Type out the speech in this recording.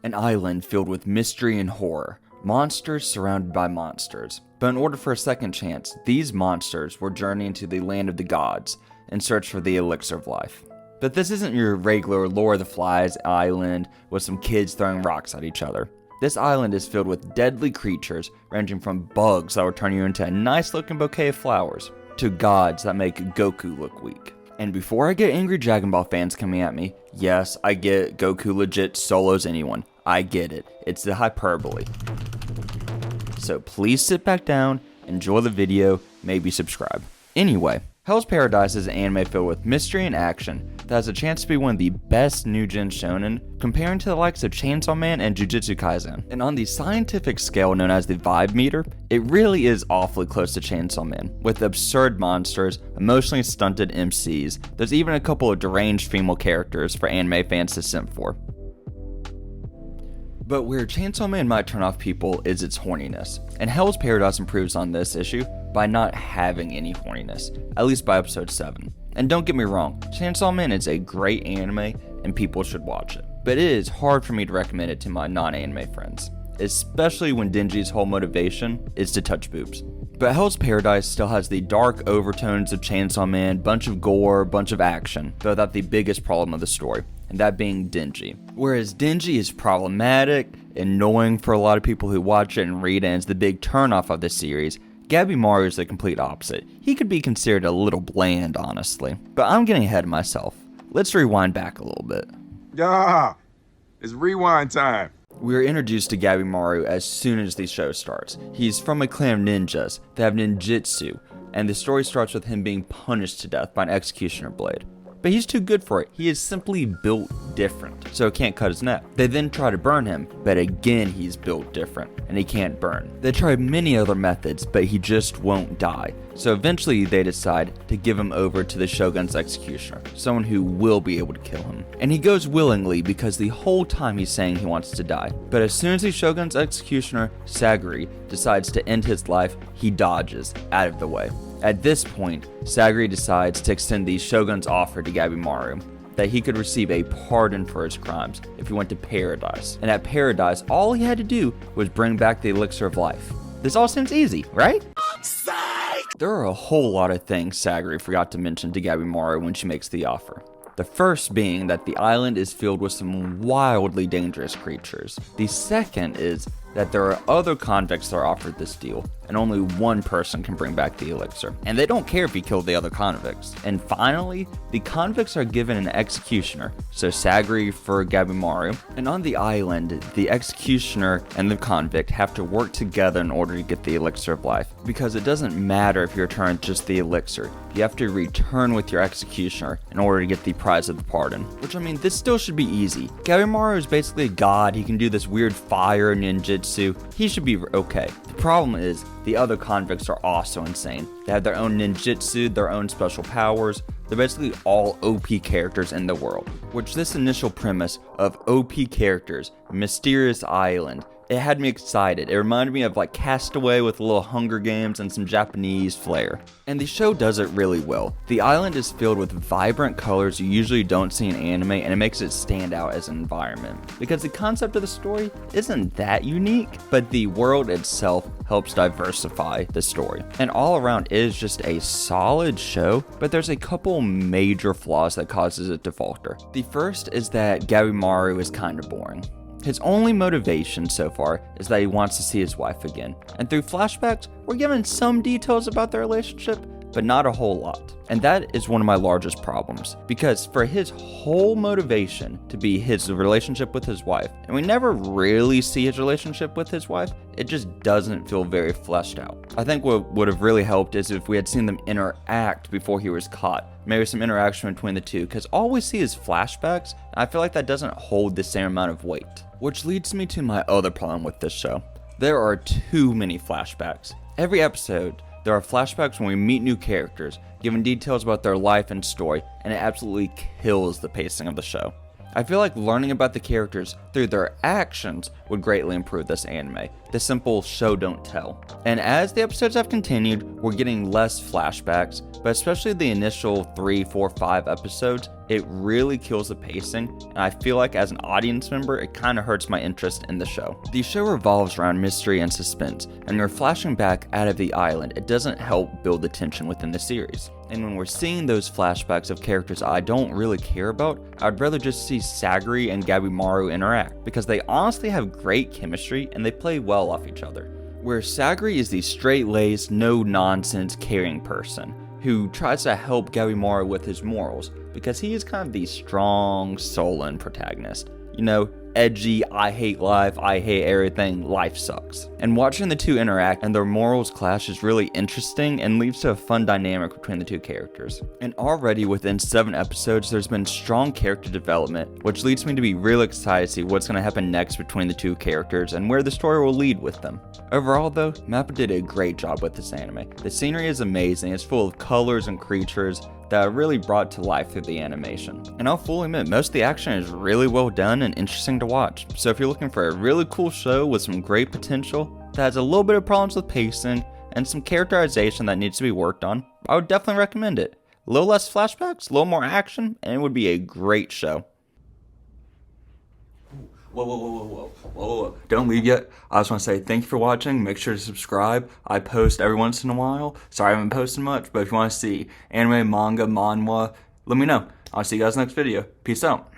An island filled with mystery and horror, monsters surrounded by monsters. But in order for a second chance, these monsters were journeying to the land of the gods in search for the elixir of life. But this isn't your regular Lord of the Flies island with some kids throwing rocks at each other. This island is filled with deadly creatures ranging from bugs that will turn you into a nice looking bouquet of flowers to gods that make Goku look weak. And before I get angry Dragon Ball fans coming at me, yes, I get Goku legit solos anyone. I get it. It's the hyperbole. So please sit back down, enjoy the video, maybe subscribe. Anyway, Hell's Paradise is an anime filled with mystery and action that has a chance to be one of the best new gen shonen, comparing to the likes of Chainsaw Man and Jujutsu Kaisen. And on the scientific scale known as the vibe meter, it really is awfully close to Chainsaw Man, with absurd monsters, emotionally stunted MCs, there's even a couple of deranged female characters for anime fans to simp for. But where Chainsaw Man might turn off people is its horniness, and Hell's Paradise improves on this issue by not having any horniness, at least by episode 7. And don't get me wrong, Chainsaw Man is a great anime and people should watch it, but it is hard for me to recommend it to my non-anime friends, especially when Denji's whole motivation is to touch boobs. But Hell's Paradise still has the dark overtones of Chainsaw Man, bunch of gore, bunch of action, but without the biggest problem of the story, and that being Denji. Whereas Denji is problematic, annoying for a lot of people who watch it and read it, and is the big turnoff of the series, Gabimaru is the complete opposite. He could be considered a little bland, honestly. But I'm getting ahead of myself. Let's rewind back a little bit. Yeah, it's rewind time. We are introduced to Gabimaru as soon as the show starts. He's from a clan of ninjas that have ninjutsu, and the story starts with him being punished to death by an executioner blade. But he's too good for it. He is simply built different, so it can't cut his neck. They then try to burn him, but again he's built different, and he can't burn. They try many other methods, but he just won't die. So eventually they decide to give him over to the Shogun's executioner, someone who will be able to kill him. And he goes willingly because the whole time he's saying he wants to die. But as soon as the Shogun's executioner, Sagiri, decides to end his life, he dodges out of the way. At this point, Sagiri decides to extend the Shogun's offer to Gabimaru, that he could receive a pardon for his crimes if he went to paradise. And at paradise, all he had to do was bring back the elixir of life. This all seems easy, right? There are a whole lot of things Sagiri forgot to mention to Gabimaru when she makes the offer. The first being that the island is filled with some wildly dangerous creatures. The second is that there are other convicts that are offered this deal, and only one person can bring back the elixir. And they don't care if he killed the other convicts. And finally, the convicts are given an executioner, so Sagiri for Gabimaru. And on the island, the executioner and the convict have to work together in order to get the elixir of life. Because it doesn't matter if you return just the elixir, you have to return with your executioner in order to get the prize of the pardon. Which, I mean, this still should be easy. Gabimaru is basically a god, he can do this weird fire ninjutsu. He should be okay. The problem is, the other convicts are also insane. They have their own ninjutsu, their own special powers. They're basically all OP characters in the world. Which this initial premise of OP characters, mysterious island, it had me excited. It reminded me of like Castaway with a little Hunger Games and some Japanese flair. And the show does it really well. The island is filled with vibrant colors you usually don't see in anime, and it makes it stand out as an environment. Because the concept of the story isn't that unique, but the world itself helps diversify the story. And all around it is just a solid show, but there's a couple major flaws that causes it to falter. The first is that Gabimaru is kind of boring. His only motivation so far is that he wants to see his wife again, and through flashbacks, we're given some details about their relationship, but not a whole lot. And that is one of my largest problems, because for his whole motivation to be his relationship with his wife, and we never really see his relationship with his wife, it just doesn't feel very fleshed out. I think what would have really helped is if we had seen them interact before he was caught. Maybe some interaction between the two, because all we see is flashbacks, and I feel like that doesn't hold the same amount of weight. Which leads me to my other problem with this show. There are too many flashbacks. Every episode, there are flashbacks when we meet new characters, given details about their life and story, and it absolutely kills the pacing of the show. I feel like learning about the characters through their actions would greatly improve this anime, the simple show don't tell. And as the episodes have continued, we're getting less flashbacks, but especially the initial 3, 4, 5 episodes, it really kills the pacing, and I feel like as an audience member, it kind of hurts my interest in the show. The show revolves around mystery and suspense, and when you're flashing back out of the island, it doesn't help build the tension within the series. And when we're seeing those flashbacks of characters I don't really care about, I'd rather just see Sagri and Gabimaru interact, because they honestly have great chemistry and they play well off each other. Where Sagri is the straight-laced, no-nonsense, caring person who tries to help Gabimaru with his morals, because he is kind of the strong, sullen protagonist. You know, edgy, I hate life, I hate everything, life sucks. And watching the two interact and their morals clash is really interesting and leads to a fun dynamic between the two characters. And already within 7 episodes, there's been strong character development, which leads me to be really excited to see what's going to happen next between the two characters and where the story will lead with them. Overall though, Mappa did a great job with this anime. The scenery is amazing, it's full of colors and creatures that are really brought to life through the animation. And I'll fully admit, most of the action is really well done and interesting to watch. So if you're looking for a really cool show with some great potential, that has a little bit of problems with pacing, and some characterization that needs to be worked on, I would definitely recommend it. A little less flashbacks, a little more action, and it would be a great show. Whoa. Don't leave yet. I just want to say thank you for watching. Make sure to subscribe. I post every once in a while. Sorry I haven't posted much, but if you want to see anime, manga, manhwa, let me know. I'll see you guys next video. Peace out.